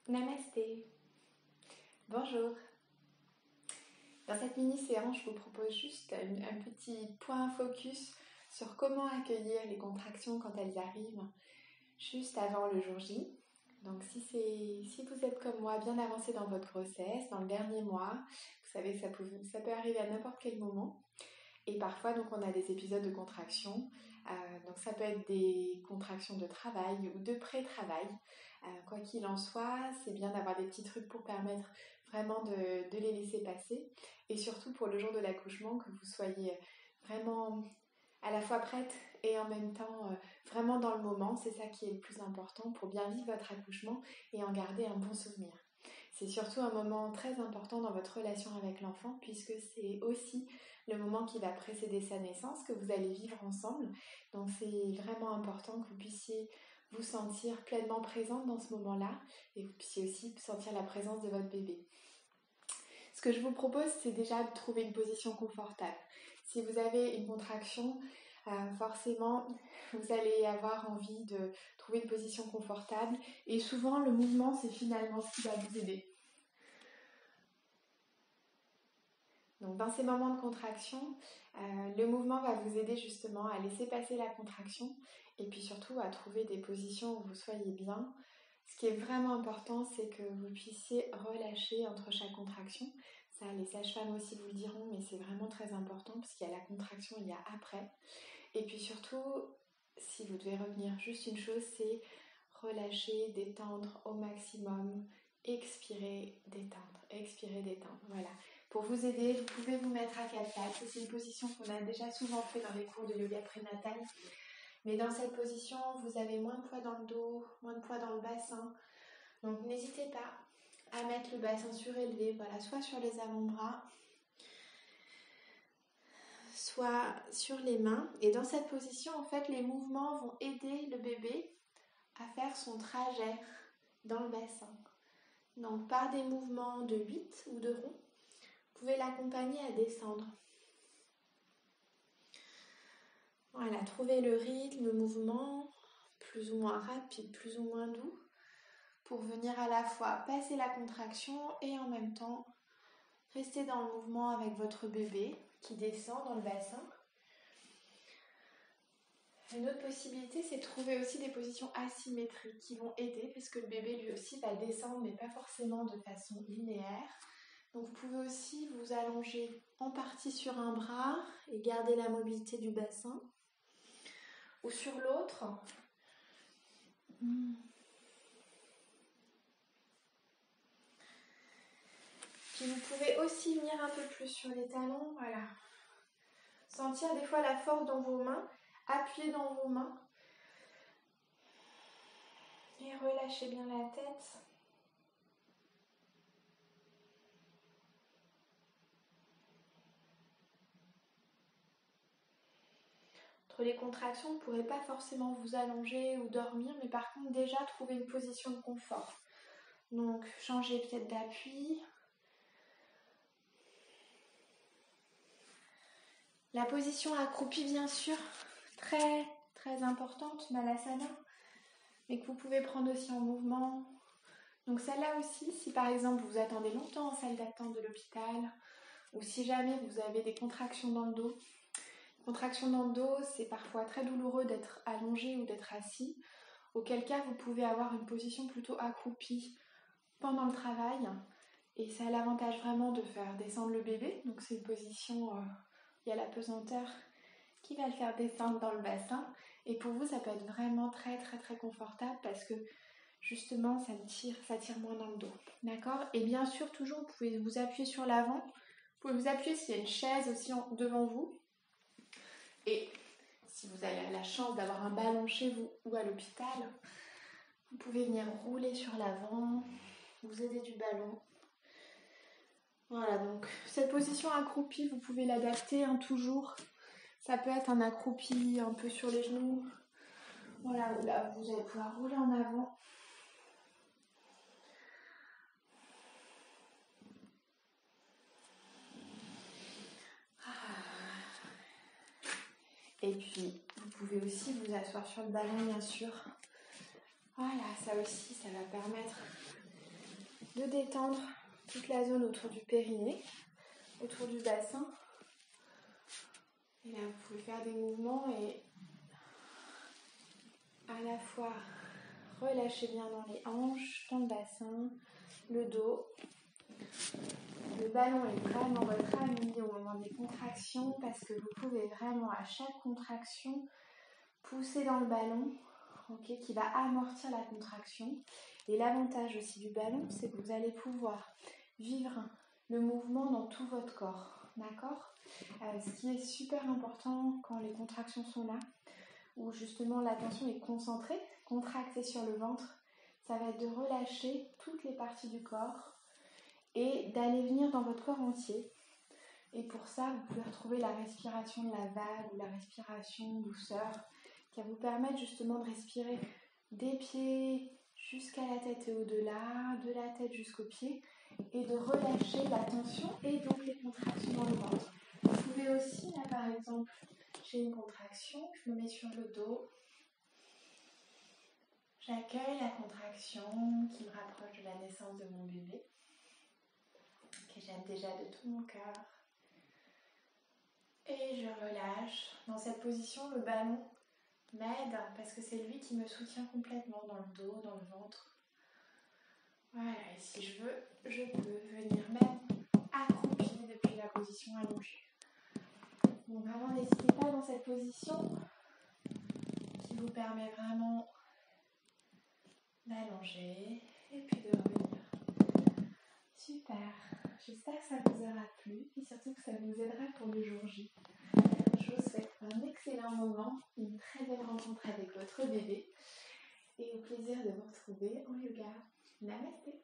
Namasté. Bonjour. Dans cette mini-séance, je vous propose juste un petit point focus sur comment accueillir les contractions quand elles arrivent, juste avant le jour J. Donc si vous êtes comme moi bien avancé dans votre grossesse, dans le dernier mois, vous savez que ça peut arriver à n'importe quel moment. Et parfois, donc, on a des épisodes de contraction. Donc, ça peut être des contractions de travail ou de pré-travail. Quoi qu'il en soit, c'est bien d'avoir des petits trucs pour permettre vraiment de les laisser passer. Et surtout pour le jour de l'accouchement, que vous soyez vraiment à la fois prête et en même temps vraiment dans le moment. C'est ça qui est le plus important pour bien vivre votre accouchement et en garder un bon souvenir. C'est surtout un moment très important dans votre relation avec l'enfant puisque c'est aussi le moment qui va précéder sa naissance que vous allez vivre ensemble. Donc c'est vraiment important que vous puissiez vous sentir pleinement présente dans ce moment-là et que vous puissiez aussi sentir la présence de votre bébé. Ce que je vous propose, c'est déjà de trouver une position confortable. Si vous avez une contraction, forcément, vous allez avoir envie de trouver une position confortable et souvent, le mouvement, c'est finalement ce qui va vous aider. Donc, dans ces moments de contraction, le mouvement va vous aider justement à laisser passer la contraction et puis surtout à trouver des positions où vous soyez bien. Ce qui est vraiment important, c'est que vous puissiez relâcher entre chaque contraction. Ça, les sages-femmes aussi vous le diront, mais c'est vraiment très important parce qu'il y a la contraction, il y a après. Et puis surtout, si vous devez retenir juste une chose, c'est relâcher, détendre au maximum, expirer, détendre. Voilà. Pour vous aider, vous pouvez vous mettre à quatre pattes. C'est une position qu'on a déjà souvent fait dans les cours de yoga prénatal. Mais dans cette position, vous avez moins de poids dans le dos, moins de poids dans le bassin. Donc n'hésitez pas à mettre le bassin surélevé, voilà, soit sur les avant-bras, soit sur les mains. Et dans cette position, en fait, les mouvements vont aider le bébé à faire son trajet dans le bassin. Donc par des mouvements de 8 ou de rond, vous pouvez l'accompagner à descendre. Voilà, trouvez le rythme, le mouvement, plus ou moins rapide, plus ou moins doux, pour venir à la fois passer la contraction et en même temps rester dans le mouvement avec votre bébé qui descend dans le bassin. Une autre possibilité, c'est de trouver aussi des positions asymétriques qui vont aider puisque le bébé lui aussi va descendre mais pas forcément de façon linéaire. Donc vous pouvez aussi vous allonger en partie sur un bras et garder la mobilité du bassin ou sur l'autre. Puis vous pouvez aussi venir un peu plus sur les talons, voilà. Sentir des fois la force dans vos mains, appuyer dans vos mains et relâchez bien la tête. Entre les contractions, vous ne pourrez pas forcément vous allonger ou dormir, mais par contre déjà trouver une position de confort. Donc changez peut-être d'appui. La position accroupie bien sûr, très très importante, Malasana, mais que vous pouvez prendre aussi en mouvement. Donc celle-là aussi, si par exemple vous attendez longtemps en salle d'attente de l'hôpital, ou si jamais vous avez des contractions dans le dos. Contractions dans le dos, c'est parfois très douloureux d'être allongé ou d'être assis, auquel cas vous pouvez avoir une position plutôt accroupie pendant le travail. Et ça a l'avantage vraiment de faire descendre le bébé. Donc c'est une position, il y a la pesanteur qui va le faire descendre dans le bassin. Et pour vous, ça peut être vraiment très très très confortable parce que justement, ça tire moins dans le dos. D'accord ? Et bien sûr, toujours, vous pouvez vous appuyer sur l'avant. Vous pouvez vous appuyer s'il y a une chaise aussi devant vous. Et si vous avez la chance d'avoir un ballon chez vous ou à l'hôpital, vous pouvez venir rouler sur l'avant, vous aider du ballon. Voilà, donc cette position accroupie, vous pouvez l'adapter toujours. Ça peut être un accroupi un peu sur les genoux. Voilà, là, vous allez pouvoir rouler en avant. Et puis, vous pouvez aussi vous asseoir sur le ballon, bien sûr. Voilà, ça aussi, ça va permettre de détendre toute la zone autour du périnée, autour du bassin. Et là, vous pouvez faire des mouvements et à la fois relâcher bien dans les hanches, dans le bassin, le dos. Le ballon est vraiment votre ami au moment des contractions parce que vous pouvez vraiment à chaque contraction pousser dans le ballon, okay, qui va amortir la contraction. Et l'avantage aussi du ballon, c'est que vous allez pouvoir vivre le mouvement dans tout votre corps, d'accord ? Ce qui est super important quand les contractions sont là, où justement l'attention est concentrée, contractée sur le ventre, ça va être de relâcher toutes les parties du corps et d'aller venir dans votre corps entier. Et pour ça, vous pouvez retrouver la respiration de la vague ou la respiration douceur qui va vous permettre justement de respirer des pieds jusqu'à la tête et au-delà, de la tête jusqu'aux pieds et de relâcher la tension et donc les contractions dans le ventre. Vous pouvez aussi, là par exemple, j'ai une contraction, je me mets sur le dos, j'accueille la contraction qui me rapproche de la naissance de mon bébé, que j'aime déjà de tout mon cœur. Et je relâche. Dans cette position, le ballon m'aide parce que c'est lui qui me soutient complètement dans le dos, dans le ventre. Voilà, et si je veux, je peux venir même accroupie depuis la position allongée. Donc vraiment, n'hésitez pas dans cette position qui vous permet vraiment d'allonger et puis de revenir. Super, j'espère que ça vous aura plu et surtout que ça vous aidera pour le jour J. Je vous souhaite un excellent moment, une très belle rencontre avec votre bébé et au plaisir de vous retrouver en yoga. Namasté.